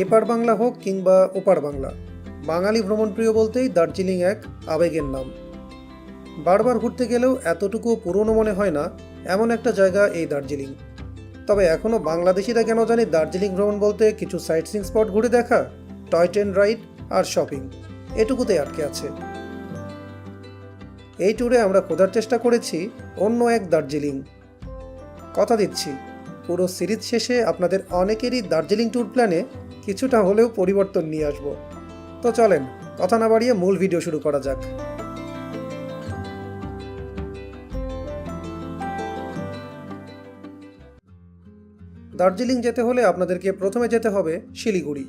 এপার বাংলা হোক কিংবা ওপার বাংলা, বাঙালি ভ্রমণপ্রিয় বলতেই দার্জিলিং এক আবেগের নাম। বারবার ঘুরতে গেলেও এতটুকু পুরনো মনে হয় না এমন একটা জায়গা এই দার্জিলিং। তবে এখনও বাংলাদেশিরা কেন জানি দার্জিলিং ভ্রমণ বলতে কিছু সাইট সিইং স্পট ঘুরে দেখা, টয় ট্রেন রাইড আর শপিং, এটুকুতেই আটকে আছে। এই ট্যুরে আমরা খোঁজার চেষ্টা করেছি অন্য এক দার্জিলিং। কথা দিচ্ছি, পুরো সিরিজ শেষে আপনাদের অনেকেরই দার্জিলিং ট্যুর প্ল্যানে কিছুটা হলেও পরিবর্তন নিয়ে আসব। তো চলেন কথা না বাড়িয়ে মূল ভিডিও শুরু করা যাক। দার্জিলিং যেতে হলে আপনাদেরকে প্রথমে যেতে হবে শিলিগুড়ি।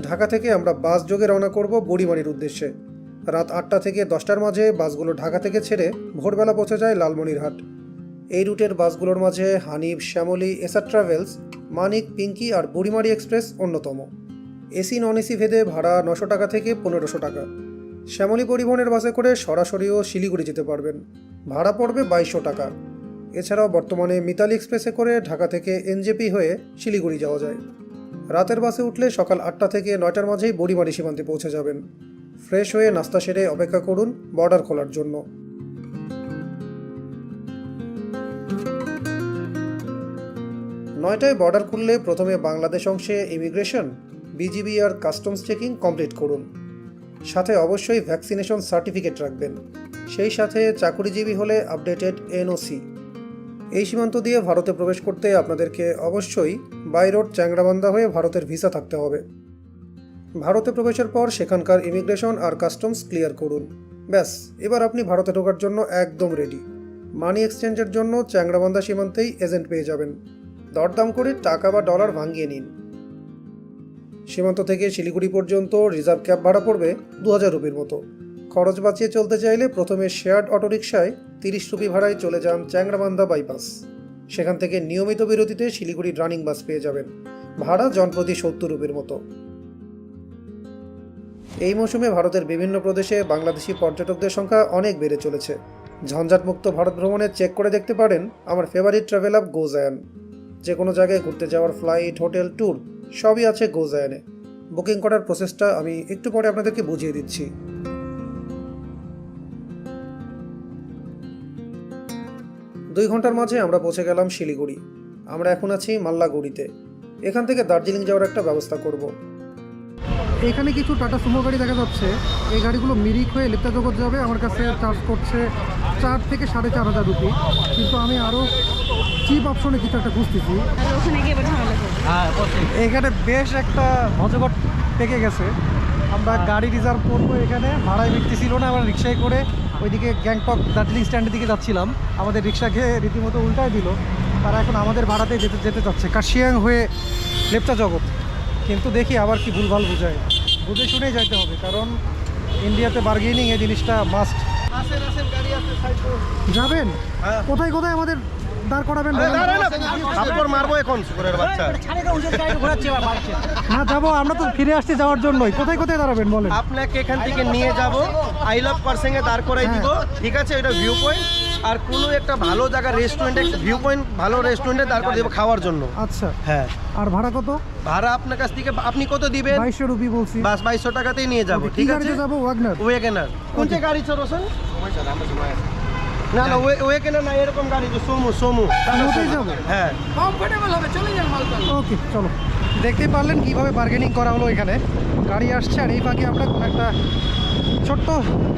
ঢাকা থেকে আমরা বাস যোগে রওনা করব বুড়িমারির উদ্দেশ্যে। রাত 8টা থেকে 10টার মাঝে বাসগুলো ঢাকা থেকে ছেড়ে ভোরবেলা পৌঁছে যায় লালমনিরহাট। এই রুটের বাসগুলোর মাঝে হানিফ, শ্যামলী, এসআর ট্রাভেলস, মানিক, পিঙ্কি আর বুড়িমারি এক্সপ্রেস অন্যতম। এসি নন এসি ভেদে ভাড়া 900 টাকা থেকে 1500 টাকা। শ্যামলী পরিবহনের বাসে করে সরাসরিও শিলিগুড়ি যেতে পারবেন, ভাড়া পড়বে 2200 টাকা। এছাড়াও বর্তমানে মিতালি এক্সপ্রেসে করে ঢাকা থেকে এনজেপি হয়ে শিলিগুড়ি যাওয়া যায়। রাতের বাসে উঠলে সকাল 8টা থেকে 9টার মাঝেই বুড়িমারি সীমান্তে পৌঁছে যাবেন। ফ্রেশ হয়ে নাস্তা সেরে অপেক্ষা করুন বর্ডার খোলার জন্য। 9টায় বর্ডার খুললে প্রথমে বাংলাদেশ অংশে ইমিগ্রেশন, বিজিবি আর কাস্টমস চেকিং কমপ্লিট করুন। সাথে অবশ্যই ভ্যাকসিনেশন সার্টিফিকেট রাখবেন। সেই সাথে চাকুরিজীবী হলে আপডেটেড এনওসি। এই সীমান্ত দিয়ে ভারতে প্রবেশ করতে আপনাদেরকে অবশ্যই বাই রোড চ্যাংড়াবান্ধা হয়ে ভারতের ভিসা থাকতে হবে। ভারতে প্রবেশের পর সেখানকার ইমিগ্রেশন আর কাস্টমস ক্লিয়ার করুন। ব্যাস, এবার আপনি ভারতে ঢোকার জন্য একদম রেডি। মানি এক্সচেঞ্জের জন্য চ্যাংড়াবান্ধা সীমান্তেই এজেন্ট পেয়ে যাবেন। দরদাম করে টাকা বা ডলার ভাঙিয়ে নিন। সীমান্ত থেকে শিলিগুড়ি পর্যন্ত রিজার্ভ ক্যাব ভাড়া পড়বে 2000 রুপির মতো। খরচ বাঁচিয়ে চলতে চাইলে প্রথমে শেয়ার্ড অটোরিকশায় 30 রুপি ভাড়ায় চলে যান চ্যাংড়াবান্ধা বাইপাস। সেখান থেকে নিয়মিত বিরতিতে শিলিগুড়ির রানিং বাস পেয়ে যাবেন, ভাড়া জনপ্রতি 70 রুপির মতো। এই মৌসুমে ভারতের বিভিন্ন প্রদেশে বাংলাদেশি পর্যটকদের সংখ্যা অনেক বেড়ে চলেছে। ঝঞ্ঝাটমুক্ত ভারত ভ্রমণে চেক করে দেখতে পারেন আমার ফেভারিট ট্রাভেল অ্যাপ গোজায়ান। যে কোনো জায়গায় ঘুরতে যাওয়ার ফ্লাইট, হোটেল, ট্যুর সবই আছে গোজায়ানে। বুকিং করার প্রসেসটা আমি একটু পরে আপনাদেরকে বুঝিয়ে দিচ্ছি। দুই ঘন্টার মাঝে আমরা পৌঁছে গেলাম শিলিগুড়ি। আমরা এখন আছি মাল্লাগুড়িতে। এখান থেকে দার্জিলিং যাওয়ার একটা ব্যবস্থা করব। এখানে কিছু টাটা সুমো গাড়ি দেখা যাচ্ছে। এই গাড়িগুলো মিরিক হয়ে লেপ্টা জগৎ যাবে। আমার কাছে চার্জ করছে 4 থেকে 4500 রুপি, কিন্তু আমি আরও চিপ অপশনে কিছু একটা খুঁজতেছি। এখানে বেশ একটা মজগট পেকে গেছে। আমরা গাড়ি রিজার্ভ করবো, এখানে ভাড়ায় মিটতেছিল না। আমরা রিক্সায় করে ওইদিকে গ্যাংটক দার্জিলিং স্ট্যান্ডের দিকে যাচ্ছিলাম। আমাদের রিক্সাকে রীতিমতো উল্টায় দিল। তারা এখন আমাদের ভাড়াতে যেতে চাচ্ছে কার্শিয়াং হয়ে লেপচা জগৎ। কিন্তু দেখি আবার কি ভুলভাল বুঝায়, বুঝে শুনেই যাইতে হবে, কারণ ইন্ডিয়াতে বার্গেনিং এই জিনিসটা মাস্ট। যাবেন কোথায় কোথায় আমাদের দাঁড় করাবেন? মারবো এখন না, যাবো আমরা তো ফিরে আসছি যাওয়ার জন্যই। কোথায় কোথায় দাঁড়াবেন বলেন? আপনাকে এখান থেকে নিয়ে যাব আই লাভ পার্সেঙ্গে দাঁড় করাই দিব, ঠিক আছে? এটা ভিউ পয়েন্ট। আর কোনো একটা ভালো জায়গা রেস্টুরেন্টে, ভিউ পয়েন্ট ভালো রেস্টুরেন্টে দাঁড় করে দেবো খাওয়ার জন্য। আচ্ছা, হ্যাঁ। আর ভাড়া কত? ভাড়া আপনার কাছ থেকে আপনি কত দিবেন? 2200 রুপি বলছি। বাস 2200 টাকাতেই নিয়ে যাবো, ঠিক আছে? যাবো ওয়াগনার। ওয়েগনার কোন যে গাড়ি চড়ছেন? না না, ওয়েগনার না, এরকম গাড়ি তো সোমু যাবো। হ্যাঁ, কমফোর্টেবল হবে, চলে যান মালদা। ওকে, চলো। দেখতে পারলেন কিভাবে বার্গেনিং করা হলো। এখানে গাড়ি আসছে আর এই ফাঁকে আমরা কোনো একটা ছোট্ট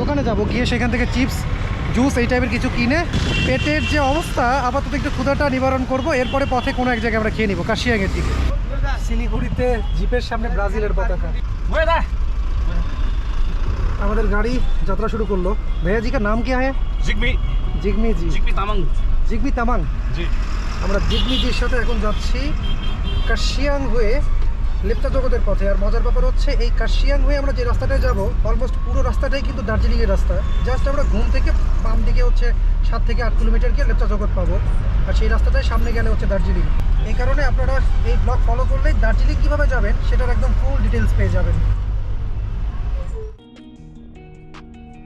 দোকানে যাব, গিয়ে সেখান থেকে চিপস, জুস এই টাইপের কিছু কিনে পেটের যে অবস্থা আপাতত একটু ক্ষুধাটা নিবারণ করব। এরপরে পথে কোনো এক জায়গায় আমরা খেয়ে নিব কার্শিয়াংয়ের দিকে। শিলিগুড়িতে জিপের সামনে ব্রাজিলের পতাকা। আমাদের গাড়ি যাত্রা শুরু করলো। भैया जी का नाम क्या है? জিগমি জিগমি জি। তামাং। জিগমি তামাং জি। আমরা জিগমি জির সাথে এখন যাচ্ছি কার্শিয়াং হয়ে লেপ্চা জগতের পথে। আর মজার ব্যাপার হচ্ছে এই কার্শিয়াং হয়ে আমরা যে রাস্তাটায় যাব, অলমোস্ট পুরো রাস্তাটাই কিন্তু দার্জিলিংয়ের রাস্তা। জাস্ট আমরা ঘুম থেকে বাম দিকে হচ্ছে 7 থেকে 8 কিলোমিটার গিয়ে লেপ্চা জগৎ পাবো। আর সেই রাস্তাটায় সামনে গেলে হচ্ছে দার্জিলিং। এই কারণে আপনারা এই ব্লগ ফলো করলেই দার্জিলিং কীভাবে যাবেন সেটার একদম ফুল ডিটেলস পেয়ে যাবেন।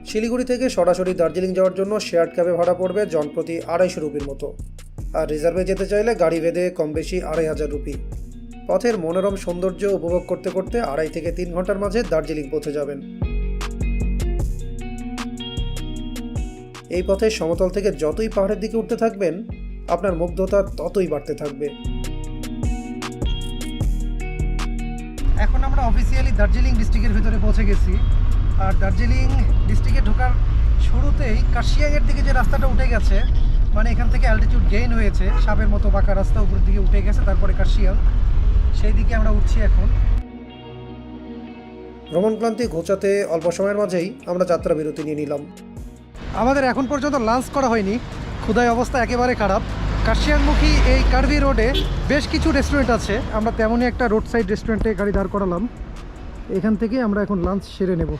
শিলিগুড়ি থেকে সরাসরি দার্জিলিং যাওয়ার জন্য শেয়ার্ড ক্যাবে ভাড়া পড়বে জনপ্রতি 250 রুপির মতো। আর রিজার্ভে যেতে চাইলে গাড়ি ভেদে কম বেশি 2500 রুপি। পথের মনোরম সৌন্দর্য উপভোগ করতে করতে 2.5 থেকে 3 ঘন্টার মাঝে দার্জিলিং পৌঁছে যাবেন। এই পথে সমতল থেকে যতই পাহাড়ের দিকে উঠতে থাকবেন, আপনার মুগ্ধতা ততই বাড়তে থাকবে। এখন আমরা অফিসিয়ালি দার্জিলিং ডিস্ট্রিক্টের ভিতরে পৌঁছে গেছি। আর দার্জিলিং ডিস্ট্রিক্টে ঢোকার শুরুতেই কার্শিয়াংয়ের দিকে যে রাস্তাটা উঠে গেছে, মানে এখান থেকে অ্যালটিটিউড গেইন হয়েছে, সাপের মতো বাঁকা রাস্তা উপরের দিকে উঠে গেছে, তারপরে কার্শিয়াং, সেই দিকে আমরা উঠছি এখন। ভ্রমণ ক্লান্তি ঘোচাতে অল্প সময়ের মাঝেই আমরা যাত্রা বিরতি নিয়ে নিলাম। আমাদের এখন পর্যন্ত লাঞ্চ করা হয়নি, ক্ষুধায় অবস্থা একেবারে খারাপ। কার্শিয়াংমুখী এই কার্ভি রোডে বেশ কিছু রেস্টুরেন্ট আছে, আমরা তেমনই একটা রোড সাইড রেস্টুরেন্টে গাড়ি দাঁড় করালাম। এখান থেকে আমরা এখন লাঞ্চ সেরে নেব।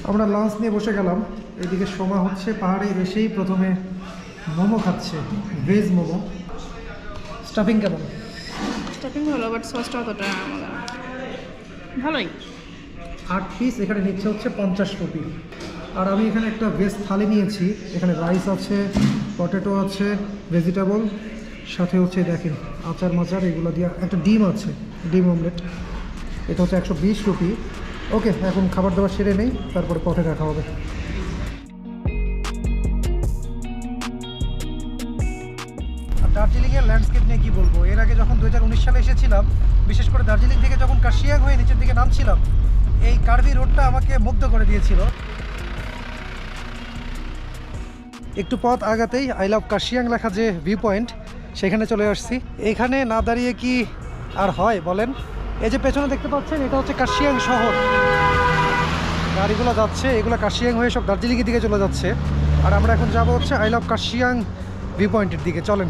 আমরা লাঞ্চ নিয়ে বসে গেলাম। এদিকে সোমা হচ্ছে পাহাড়ে এসেই প্রথমে মোমো খাচ্ছে, ভেজ মোমো। স্টাফিং কেমন? স্টাফিং ভালো, বাট সসটা অতটা আমাদের ভালোই। 8 পিস এখানে নিচ্ছে হচ্ছে 50 রুপি। আর আমি এখানে একটা ভেজ থালি নিয়েছি। এখানে রাইস আছে, পটেটো আছে, ভেজিটেবল, সাথে হচ্ছে দেখেন আচার মাচার এগুলো দিয়ে, একটা ডিম আছে, ডিম অমলেট। এটা হচ্ছে 120 রুপি। ওকে, এখন খাবার দাবার সেরে নেই, তারপরে পথে দেখা হবে। দার্জিলিংয়ের ল্যান্ডস্কেপ নিয়ে কী বলবো, এর আগে যখন 2019 সালে এসেছিলাম, বিশেষ করে দার্জিলিং থেকে যখন কার্শিয়াং হয়ে নিচের দিকে নামছিলাম, এই কার্ভি রোডটা আমাকে মুগ্ধ করে দিয়েছিল। একটু পথ আগাতেই আই লাভ কার্শিয়াং লেখা যে ভিউ পয়েন্ট, সেখানে চলে আসছি। এখানে না দাঁড়িয়ে কি আর হয় বলেন? এই যে পেছনে দেখতে পাচ্ছেন, এটা হচ্ছে কার্শিয়াং শহর। গাড়িগুলো যাচ্ছে, এগুলো কার্শিয়াং হয়ে সব দার্জিলিংয়ের দিকে চলে যাচ্ছে। আর আমরা এখন যাব হচ্ছে আই লাভ কার্শিয়াং ভিউ পয়েন্টের দিকে। চলেন।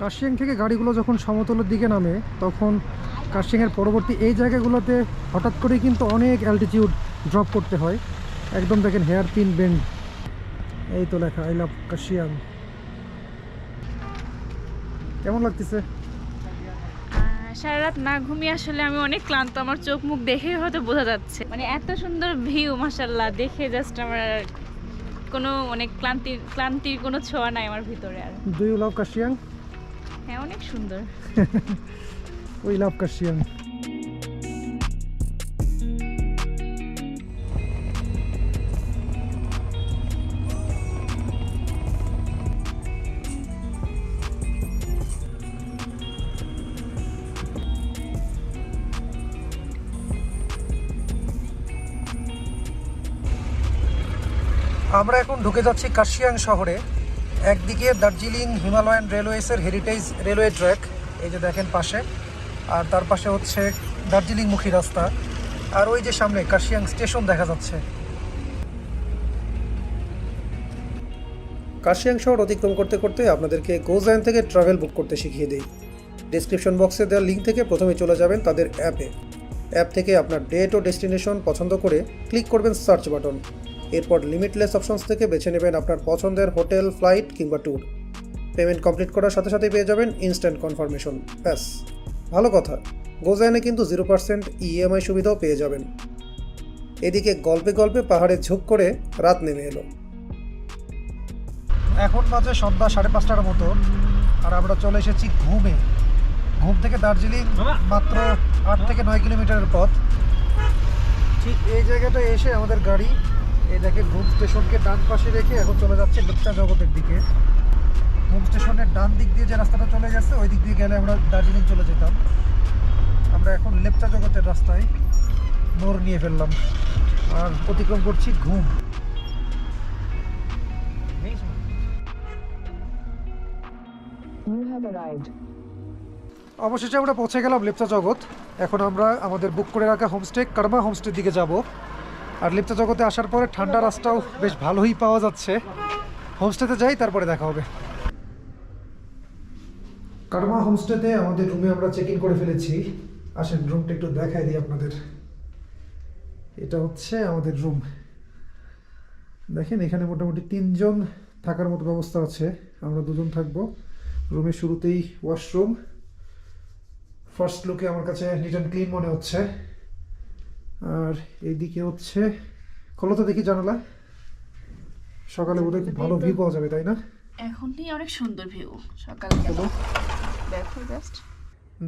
কার্শিয়াং থেকে গাড়িগুলো যখন সমতলের দিকে নামে, তখন কার্শিয়াংয়ের পরবর্তী এই জায়গাগুলোতে হঠাৎ করেই কিন্তু অনেক অ্যালটিটিউড ড্রপ করতে হয়। একদম দেখেন হেয়ার পিন বেন্ড, এই তো লেখা আই লাভ কার্শিয়াং। কেমন লাগতেছে? সারা রাত না ঘুমিয়ে আসলে আমি অনেক ক্লান্ত, আমার চোখ মুখ দেখে হয়তো বোঝা যাচ্ছে। মানে এত সুন্দর ভিউ, মাশাআল্লাহ, দেখে জাস্ট আমার কোনো অনেক ক্লান্তির কোনো ছোঁয়া নাই আমার ভিতরে। আর ডু ইউ লাভ কার্শিয়াং? হ্যাঁ, অনেক সুন্দর। We love Kurseong. আমরা এখন ঢুকে যাচ্ছি কার্শিয়াং শহরে। একদিকে দার্জিলিং হিমালয়ান রেলওয়েসের হেরিটেজ রেলওয়ে ট্র্যাক, এই যে দেখেন পাশে, আর তার পাশে হচ্ছে দার্জিলিংমুখী রাস্তা। আর ওই যে সামনে কার্শিয়াং স্টেশন দেখা যাচ্ছে। কার্শিয়াং শহর অতিক্রম করতে করতে আপনাদেরকে গোজায়ন থেকে ট্রাভেল বুক করতে শিখিয়ে দেই। ডেসক্রিপশন বক্সে দেওয়া লিঙ্ক থেকে প্রথমে চলে যাবেন তাদের অ্যাপ থেকে আপনার ডেট ও ডেস্টিনেশন পছন্দ করে ক্লিক করবেন সার্চ বাটন। এরপর লিমিটলেস অপশনস থেকে বেছে নেবেন আপনার পছন্দের হোটেল, ফ্লাইট কিংবা ট্যুর। পেমেন্ট কমপ্লিট করার সাথে সাথে পেয়ে যাবেন ইনস্ট্যান্ট কনফার্মেশন। ব্যাস, ভালো কথা, গোজায়নে কিন্তু 0% EMI সুবিধাও পেয়ে যাবেন। এদিকে গল্পে গল্পে পাহাড়ে ঝুঁক করে রাত নেমে এলো। এখন বাজে সন্ধ্যা 5:30টার মতো, আর আমরা চলে এসেছি ঘুমে। ঘুম থেকে দার্জিলিং মাত্র 8 থেকে 9 কিলোমিটারের পথ। ঠিক এই জায়গাটা এসে আমাদের গাড়ি, এই দেখে ঘুম স্টেশনকে ডান পাশে রেখে এখন চলে যাচ্ছে লেপচা জগতের দিকে। ঘুম স্টেশনের ডান দিক দিয়ে যে রাস্তাটা চলে গেছে, ওই দিক দিয়ে গেলে আমরা দার্জিলিং চলে যেতাম। আমরা এখন লেপচা জগতের রাস্তায় মোড় নিয়ে ফেললাম আর অতিক্রম করছি ঘুম। অবশেষে আমরা পৌঁছে গেলাম লেপচা জগৎ। এখন আমরা আমাদের বুক করে রাখা হোমস্টে কর্মা হোমস্টের দিকে যাব। আর লেপচা জগতে আসার পরে ঠান্ডা রাস্তাও বেশ ভালোই পাওয়া যাচ্ছে। হোমস্টেতে যাই, তারপরে দেখা হবে। কর্মা হোমস্টেতে আমাদের রুমে আমরা চেক ইন করে ফেলেছি। আসেন রুমটা একটু দেখাই দিই আপনাদের। এটা হচ্ছে আমাদের রুম। দেখেন এখানে মোটামুটি 3 জন থাকার মতো ব্যবস্থা আছে। আমরা 2 জন থাকবো। রুমের শুরুতেই ওয়াশরুম। ফার্স্ট লুকে আমার কাছে নিট অ্যান্ড ক্লিন মনে হচ্ছে। আর এইদিকে হচ্ছে, খোলো তো দেখি জানালা। সকালে বোধহয় খুব ভালো ভিউ পাওয়া যাবে, তাই না? এখনই অনেক সুন্দর ভিউ সকালে। দেখো জাস্ট।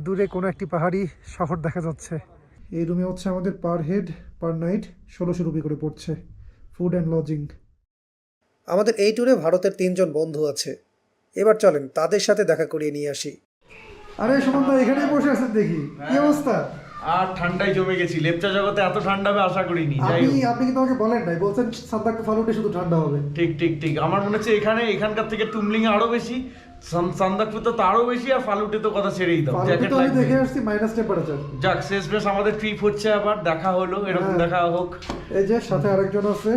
দূরে কোনো একটি পাহাড়ি শহর দেখা যাচ্ছে। এই রুমে হচ্ছে আমাদের per head per night 1600 rupee করে পড়ছে, ফুড অ্যান্ড লজিং। আমাদের এই ট্যুরে ভারতের 3 জন বন্ধু আছে। এবার চলেন তাদের সাথে দেখা করিয়ে নিয়ে আসি। আরে সুমন্ত এখানেই বসে আছেন দেখি, কি অবস্থা? আর ঠান্ডায় জমে গেছি। লেপচা জগতে এত ঠান্ডা হবে আশা করিনি। যাই হোক, আপনি কিন্তু আমাকে বলেন নাই, বলছেন সান্দাকফু ফালুটে শুধু ঠান্ডা হবে। ঠিক আমার মনে হচ্ছে এখানকার থেকে টুমলিং আরো বেশি, সান্দাকফু তো আরো বেশি, আর ফালুটে তো কথা ছেড়েই দাও। ফালুটে তো আমি দেখে আসছি মাইনাস টেম্পারেচার। যাক, শেষ বেশ আমাদের ট্রিপ হচ্ছে, আবার দেখা হলো, এরকম দেখা হোক। এই যে সাথে আরেকজন আছে,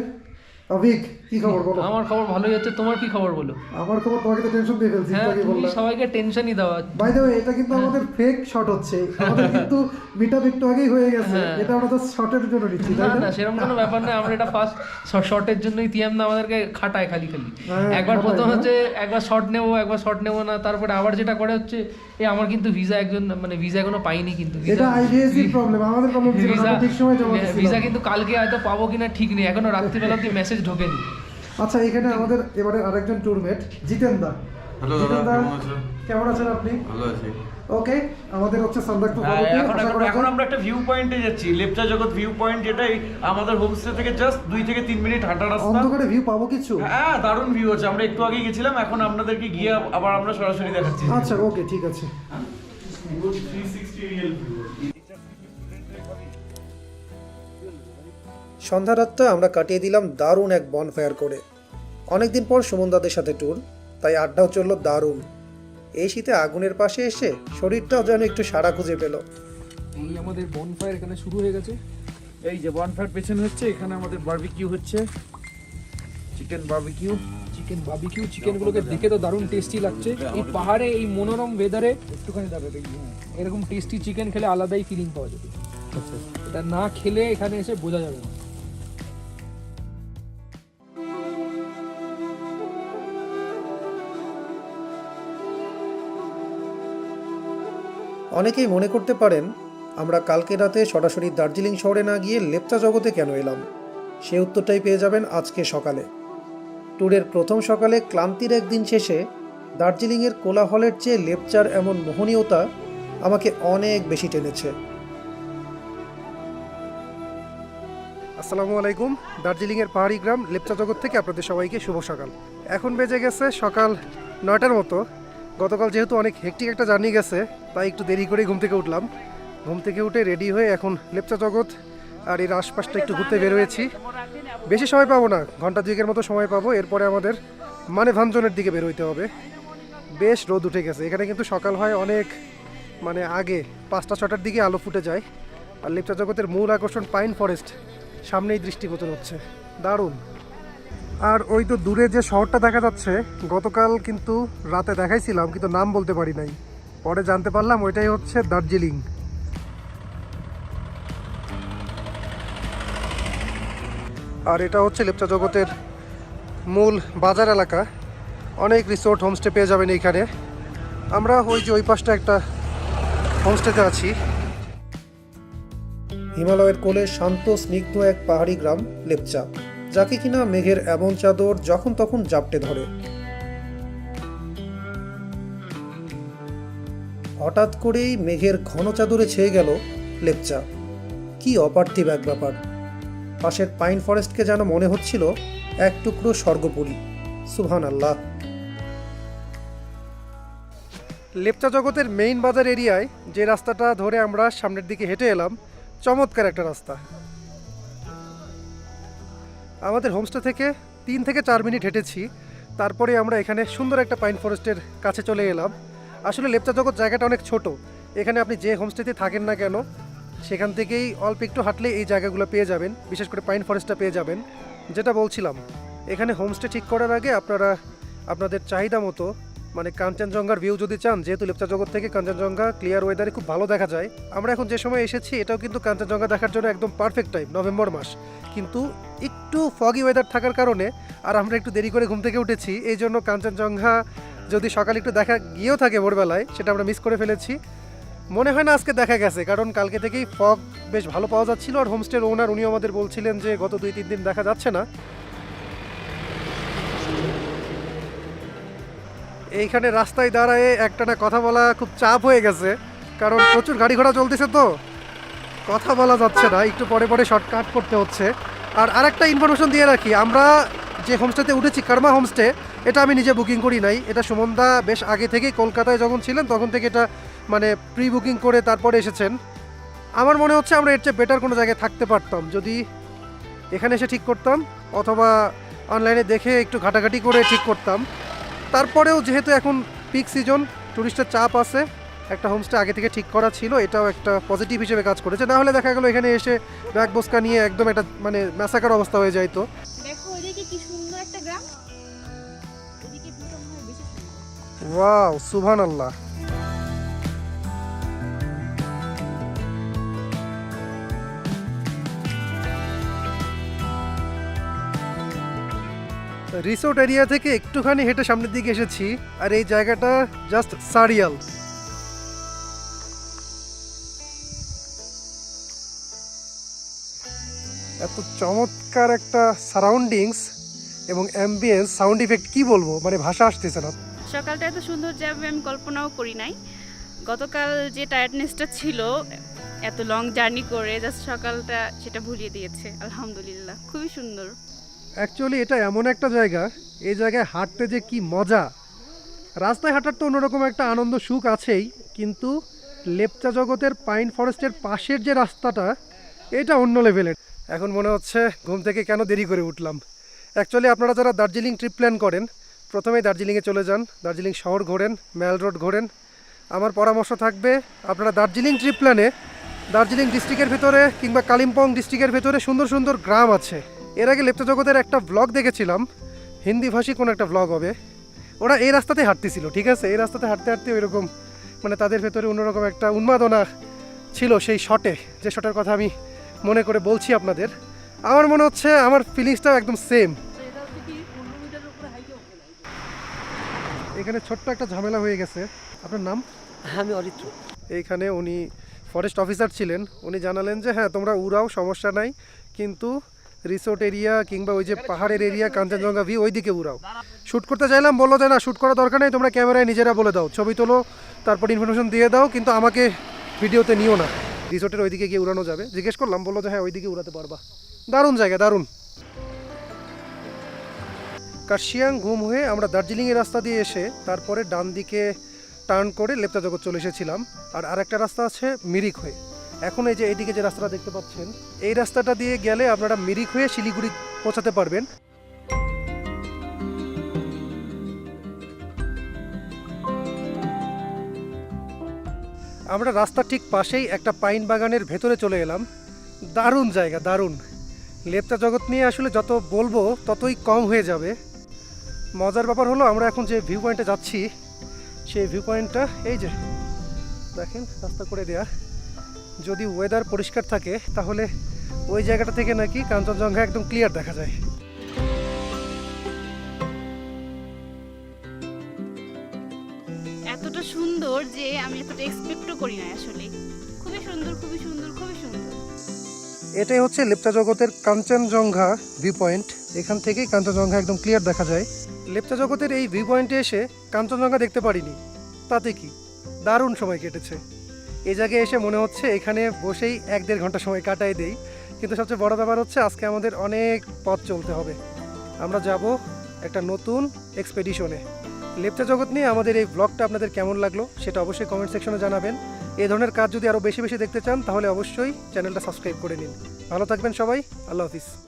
অভিক, কি খবর বলো? আমার খবর ভালোই হচ্ছে, তোমার কি খবর বলো? আমার খবর, তোমাকে তো টেনশন দিয়ে ফেলছি, হ্যাঁ, আগে তুমি বললাম। সবাইকে টেনশনই দেওয়া। বাই দ্য ওয়ে, এটা কিন্তু আমাদের ফেক শট হচ্ছে, আমাদের কিন্তু মিটআপ একটু আগেই হয়ে গেছে। এটা আমরা জাস্ট শটের জন্য নিচ্ছি, না তাই না, সেরকম কোনো ব্যাপার না। আমরা এটা ফার্স্ট শর্টের জন্যই তিয়াম না আমাদেরকে খাটায় খালি। হ্যাঁ, একবার খাটায় প্রথম না? হচ্ছে একবার শর্ট নেবো না, তারপরে আবার যেটা করে হচ্ছে আমার কিন্তু ভিসা ভিসা এখনো পাইনি, কিন্তু এটা আইডিএসি প্রবলেম, আমাদের প্রবলেম ছিল না, আমরা ঠিক সময় জমা দিয়েছিলাম। ভিসা কিন্তু কালকে হয়তো পাবো কিনা ঠিক নেই, এখনো রাত্রিবেলা অব্দি মেসেজ ঢোকেনি। আচ্ছা, এখানে আমাদের এবারে আরেকজন ট্যুরমেট জিতেন দা। হ্যালো জিতেন দাদা, দা, কেমন আছেন? কেমন আছেন আপনি? ভালো আছি। ওকে, আমাদের হচ্ছে সান্দাকফু ফালুটে। এখন আমরা একটা ভিউ পয়েন্টে যাচ্ছি, লেপচা জগৎ ভিউ পয়েন্ট, যেটা আমাদের হোমস্টে থেকে জাস্ট 2 থেকে 3 মিনিট হাঁটা রাস্তা। অন্ধকারে ভিউ পাবো কিছু? হ্যাঁ, দারুণ ভিউ আছে। আমরা একটু আগেই গেছিলাম, এখন আপনাদেরকে গিয়ে আবার আমরা সরাসরি দেখাচ্ছি। আচ্ছা, ওকে, ঠিক আছে। 360 রিয়েল ভিউ। সন্ধ্যা রাতটা আমরা কাটিয়ে দিলাম দারুণ এক বনফায়ার করে। অনেকদিন পর সুমনদাদের সাথে ট্যুর, তাই আড্ডাও চললো দারুণ। এই শীতে আগুনের পাশে এসে শরীরটাও যেন একটু সাড়া খুঁজে পেল। এই আমাদের বনফায়ার এখানে শুরু হয়ে গেছে। এই যে বনফায়ার পেছনে হচ্ছে, এখানে আমাদের বারবিকিউ হচ্ছে, চিকেন বারবিকিউ। চিকেনগুলোকে দেখে তো দারুণ টেস্টি লাগছে। এই পাহাড়ে এই মনোরম ওয়েদারে একটুখানি এরকম টেস্টি চিকেন খেলে আলাদাই ফিলিং পাওয়া যাবে। এটা না খেলে এখানে এসে বোঝা যাবে না। অনেকেই মনে করতে পারেন আমরা কালকে রাতে সরাসরি দার্জিলিং শহরে না গিয়ে লেপচা জগতে কেন এলাম। সেই উত্তরটাই পেয়ে যাবেন আজকে সকালে। ট্যুরের প্রথম সকালে ক্লান্তির একদিন শেষে দার্জিলিংয়ের কোলাহলের চেয়ে লেপচার এমন মোহনীয়তা আমাকে অনেক বেশি টেনেছে। আসসালামু আলাইকুম। দার্জিলিংয়ের পাহাড়ি গ্রাম লেপচা জগৎ থেকে আপনাদের সবাইকে শুভ সকাল। এখন বেজে গেছে সকাল 9টার মতো। গতকাল যেহেতু অনেক হেক্টিক একটা জার্নি গেছে, তাই একটু দেরি করেই ঘুম থেকে উঠলাম। ঘুম থেকে উঠে রেডি হয়ে এখন লেপচা জগৎ আর এর আশপাশটা একটু ঘুরতে বের হয়েছি। বেশি সময় পাবো না, ঘন্টা 2 মতো সময় পাবো। এরপরে আমাদের ভাঞ্জনের দিকে বের হইতে হবে। বেশ রোদ উঠে গেছে। এখানে কিন্তু সকাল হয় অনেক আগে, 5টা-6টার দিকে আলো ফুটে যায়। আর লেপচা জগতের মূল আকর্ষণ পাইন ফরেস্ট সামনেই দৃষ্টিগোচর হচ্ছে, দারুণ। আর ওই তো দূরে যে শহরটা দেখা যাচ্ছে, গতকাল কিন্তু রাতে দেখাইছিলাম, কিন্তু নাম বলতে পারি নাই, পরে জানতে পারলাম ওইটাই হচ্ছে দার্জিলিং। আর এটা হচ্ছে লেপচা জগতের মূল বাজার এলাকা। অনেক রিসোর্ট, হোমস্টে পেয়ে যাবেন এইখানে। আমরা ওই পাশটা একটা হোমস্টেতে আছি। হিমালয়ের কোলে শান্ত স্নিগ্ধ এক পাহাড়ি গ্রাম লেপচা, যাকে কিনা মেঘের এমন চাদর যখন তখন জাপটে ধরে। হঠাৎ করেই মেঘের ঘন চাদরে ছেয়ে গেল লেপচা। কি অপার্থিব এক ব্যাপার। পাশের পাইন ফরেস্টকে যেন মনে হচ্ছিল এক টুকরো স্বর্গপুরী। সুবহানাল্লাহ। লেপচা জগতের মেইন বাজার এরিয়ায় যে রাস্তাটা ধরে আমরা সামনের দিকে হেঁটে এলাম, চমৎকার একটা রাস্তা। আমাদের হোমস্টে থেকে 3 থেকে 4 মিনিট হেঁটেছি, তারপরে আমরা এখানে সুন্দর একটা পাইন ফরেস্টের কাছে চলে এলাম। আসলে লেপচা জগৎ জায়গাটা অনেক ছোট। এখানে আপনি যে হোমস্টেতে থাকেন না কেন, সেখান থেকেই অল্প একটু হাঁটলে এই জায়গাগুলো পেয়ে যাবেন, বিশেষ করে পাইন ফরেস্টটা পেয়ে যাবেন। যেটা বলছিলাম, এখানে হোমস্টে ঠিক করার আগে আপনারা আপনাদের চাহিদা মতো কাঞ্চনজঙ্ঘার ভিউ যদি চান, যেহেতু লেপচা জগৎ থেকে কাঞ্চনজঙ্ঘা ক্লিয়ার ওয়েদারে খুব ভালো দেখা যায়। আমরা এখন যে সময় এসেছি এটাও কিন্তু কাঞ্চনজঙ্ঘা দেখার জন্য একদম পারফেক্ট টাইম, নভেম্বর মাস। কিন্তু একটু ফগি ওয়েদার থাকার কারণে আর আমরা একটু দেরি করে ঘুম থেকে উঠেছি, এই জন্য কাঞ্চনজঙ্ঘা যদি সকালে একটু দেখা গিয়েও থাকে ভোরবেলায়, সেটা আমরা মিস করে ফেলেছি। মনে হয় না আজকে দেখা গেছে, কারণ কালকে থেকেই ফগ বেশ ভালো পাওয়া যাচ্ছিল। আর হোমস্টের ওনার উনিও আমাদের বলছিলেন যে গত 2-3 দিন দেখা যাচ্ছে না। এইখানে রাস্তায় দাঁড়ায় একটানা কথা বলা খুব চাপ হয়ে গেছে, কারণ প্রচুর গাড়ি ঘোড়া চলতেছে তো কথা বলা যাচ্ছে না, একটু পরে পরে শর্টকাট করতে হচ্ছে। আর আরেকটা ইনফরমেশন দিয়ে রাখি, আমরা যে হোমস্টেতে উঠেছি কর্মা হোমস্টে, এটা আমি নিজে বুকিং করি নাই, এটা সুমনদা বেশ আগে থেকেই কলকাতায় যখন ছিলেন তখন থেকে এটা মানে প্রি বুকিং করে তারপরে এসেছেন। আমার মনে হচ্ছে আমরা এর চেয়ে বেটার কোনো জায়গায় থাকতে পারতাম যদি এখানে এসে ঠিক করতাম, অথবা অনলাইনে দেখে একটু ঘাটাঘাটি করে ঠিক করতাম। তারপরেও যেহেতু এখন পিক সিজন, টুরিস্টের চাপ আছে, একটা হোমস্টে আগে থেকে ঠিক করা ছিল, এটাও একটা পজিটিভ হিসেবে কাজ করেছে। না হলে দেখা গেলো এখানে এসে ব্যাগ বোসকা নিয়ে একদম একটা মানে ম্যাসাকার অবস্থা হয়ে যায়। তো দেখো ওইদিকে কি সুন্দর একটা গ্রাম, ওইদিকে ভিউটা মনে হয় বেশি সুন্দর। ওয়াও, সুবহানাল্লাহ। রিসোর্ট এরিয়া থেকে একটুখানি হেঁটে সামনের দিকে এসেছি, আর এই জায়গাটা জাস্ট সারিয়াল। এত চমৎকার একটা সারাউন্ডিংস এবং অ্যাম্বিয়েন্স, সাউন্ড ইফেক্ট কি বলবো, মানে ভাষা আসতেছে না। সকালটা এত সুন্দর যাবে আমি কল্পনাও করি নাই। গতকাল যে টায়ার্ডনেসটা ছিল এত লং জার্নি করে, জাস্ট সকালটা সেটা ভুলিয়ে দিয়েছে। আলহামদুলিল্লাহ, খুবই সুন্দর। অ্যাকচুয়ালি এটা এমন একটা জায়গা, এই জায়গায় হাঁটতে যে কি মজা। রাস্তায় হাঁটার তো অন্যরকম একটা আনন্দ সুখ আছেই, কিন্তু লেপচা জগতের পাইন ফরেস্টের পাশের যে রাস্তাটা, এটা অন্য লেভেলের। এখন মনে হচ্ছে ঘুম থেকে কেন দেরি করে উঠলাম। অ্যাকচুয়ালি আপনারা যারা দার্জিলিং ট্রিপ প্ল্যান করেন, প্রথমেই দার্জিলিংয়ে চলে যান, দার্জিলিং শহর ঘোরেন, ম্যাল রোড ঘোরেন। আমার পরামর্শ থাকবে, আপনারা দার্জিলিং ট্রিপ প্ল্যানে দার্জিলিং ডিস্ট্রিক্টের ভিতরে কিংবা কালিম্পং ডিস্ট্রিক্টের ভিতরে সুন্দর সুন্দর গ্রাম আছে। এর আগে লেপচা জগতের একটা ব্লগ দেখেছিলাম, হিন্দি ভাষী কোনো একটা ব্লগ হবে, ওরা এই রাস্তাতে হাঁটতেছিল, ঠিক আছে, এই রাস্তাতে হাঁটতে হাঁটতে ওইরকম মানে তাদের ভেতরে অন্যরকম একটা উন্মাদনা ছিল সেই শটে, যে শটের কথা আমি মনে করে বলছি আপনাদের। আমার মনে হচ্ছে আমার ফিলিংসটাও একদম সেম। এখানে ছোট্ট একটা ঝামেলা হয়ে গেছে। আপনার নাম? আমি অরিত্র। এইখানে উনি ফরেস্ট অফিসার ছিলেন, উনি জানালেন যে হ্যাঁ তোমরা উড়াও, সমস্যা নাই, কিন্তু রিসোর্ট এরিয়া কিংবা ওই যে পাহাড়ের এরিয়া কাঞ্চনজঙ্ঘা ভিউ ওই দিকে উড়াও। শ্যুট করতে চাইলাম, বললো যে না শ্যুট করার দরকার নেই, তোমরা ক্যামেরায় নিজেরা বলে দাও, ছবি তোলো, তারপর ইনফরমেশন দিয়ে দাও, কিন্তু আমাকে ভিডিওতে নিও না, রিসোর্টের ওইদিকে গিয়ে উড়ানো যাবে। জিজ্ঞেস করলাম, বললো যে হ্যাঁ ওইদিকে উড়াতে পারবা। দারুণ জায়গা, দারুণ। কার্শিয়াং ঘুম হয়ে আমরা দার্জিলিংয়ের রাস্তা দিয়ে এসে তারপরে ডান দিকে টার্ন করে লেপচা জগৎ চলে এসেছিলাম। আর আরেকটা রাস্তা আছে মিরিক হয়ে। এখন এই যে এইদিকে যে রাস্তাটা দেখতে পাচ্ছেন, এই রাস্তাটা দিয়ে গেলে আপনারা মিরিক হয়ে শিলিগুড়ি পৌঁছাতে পারবেন। আমরা রাস্তার ঠিক পাশেই একটা পাইন বাগানের ভেতরে চলে এলাম। দারুণ জায়গা, দারুণ। লেপচা জগৎ নিয়ে আসলে যত বলবো ততই কম হয়ে যাবে। মজার ব্যাপার হলো আমরা এখন যে ভিউ পয়েন্টে যাচ্ছি, সেই ভিউ পয়েন্টটা এই যে দেখেন রাস্তা করে দেয়া। যদি ওয়েদার পরিষ্কার থাকে তাহলে ওই জায়গাটা থেকে নাকি কাঞ্চনজঙ্ঘা একদম ক্লিয়ার দেখা যায়। এতটা সুন্দর যে আমি এতটা এক্সপেক্টও করি না আসলে। খুবই সুন্দর, খুবই সুন্দর, খুবই সুন্দর। এটাই হচ্ছে লেপচা জগতের কাঞ্চনজঙ্ঘা ভিউ পয়েন্ট। এখান থেকেই কাঞ্চনজঙ্ঘা একদম ক্লিয়ার দেখা যায়। লেপচা জগতের এই ভিউ পয়েন্টে এসে কাঞ্চনজঙ্ঘা দেখতে পারিনি, তাতে কি দারুণ সময় কেটেছে। এই জায়গায় এসে মনে হচ্ছে এখানে বসেই 1-1.5 ঘন্টা সময় কাটাই দেই। কিন্তু সবচেয়ে বড় ব্যাপার হচ্ছে আজকে আমাদের অনেক পথ চলতে হবে। আমরা যাব একটা নতুন এক্সপেডিশনে। লেপচা জগৎ নিয়ে আমাদের এই ব্লগটা আপনাদের কেমন লাগলো সেটা অবশ্যই কমেন্ট সেকশনে জানাবেন। এই ধরনের কাজ যদি আরও বেশি বেশি দেখতে চান তাহলে অবশ্যই চ্যানেলটা সাবস্ক্রাইব করে নিন। ভালো থাকবেন সবাই, আল্লাহ হাফিজ।